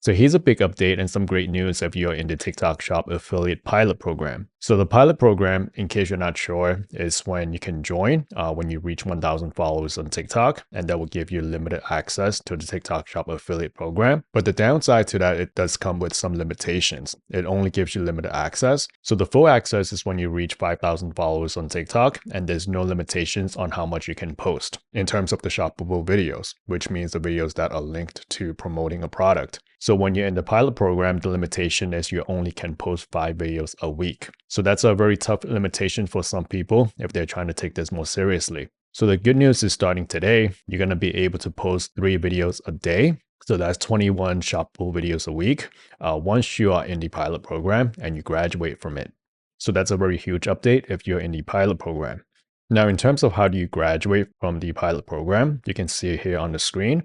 So here's a big update and some great news if you're in the TikTok Shop affiliate pilot program. So the pilot program, in case you're not sure, is when you can join when you reach 1,000 followers on TikTok, and that will give you limited access to the TikTok Shop affiliate program. But the downside to that, it does come with some limitations. It only gives you limited access. So the full access is when you reach 5,000 followers on TikTok, and there's no limitations on how much you can post in terms of the shoppable videos, which means the videos that are linked to promoting a product. So when you're in the pilot program, the limitation is you only can post 5 videos a week. So that's a very tough limitation for some people if they're trying to take this more seriously. So the good news is starting today, you're going to be able to post 3 videos a day. So that's 21 shoppable videos a week once you are in the pilot program and you graduate from it. So that's a very huge update if you're in the pilot program. Now, in terms of how do you graduate from the pilot program, you can see it here on the screen.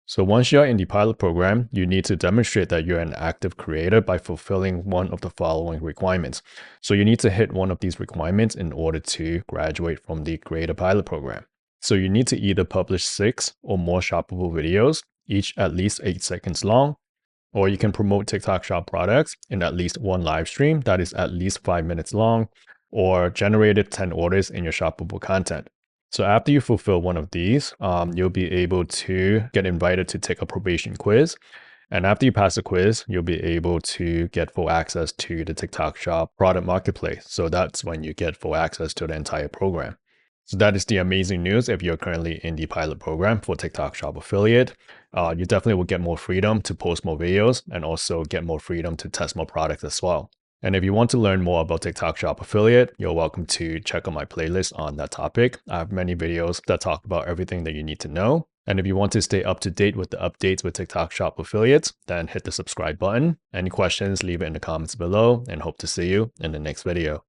So once you're in the pilot program, you need to demonstrate that you're an active creator by fulfilling one of the following requirements. So you need to hit one of these requirements in order to graduate from the creator pilot program. So you need to either publish 6 or more shoppable videos, each at least 8 seconds long, or you can promote TikTok Shop products in at least one live stream that is at least 5 minutes long, or generated 10 orders in your shoppable content. So after you fulfill one of these, you'll be able to get invited to take a probation quiz. And after you pass the quiz, you'll be able to get full access to the TikTok Shop product marketplace. So that's when you get full access to the entire program. So that is the amazing news if you're currently in the pilot program for TikTok Shop affiliate. You definitely will get more freedom to post more videos and also get more freedom to test more products as well. And if you want to learn more about TikTok Shop affiliate, you're welcome to check out my playlist on that topic. I have many videos that talk about everything that you need to know. And if you want to stay up to date with the updates with TikTok Shop affiliates, then hit the subscribe button. Any questions, leave it in the comments below, and hope to see you in the next video.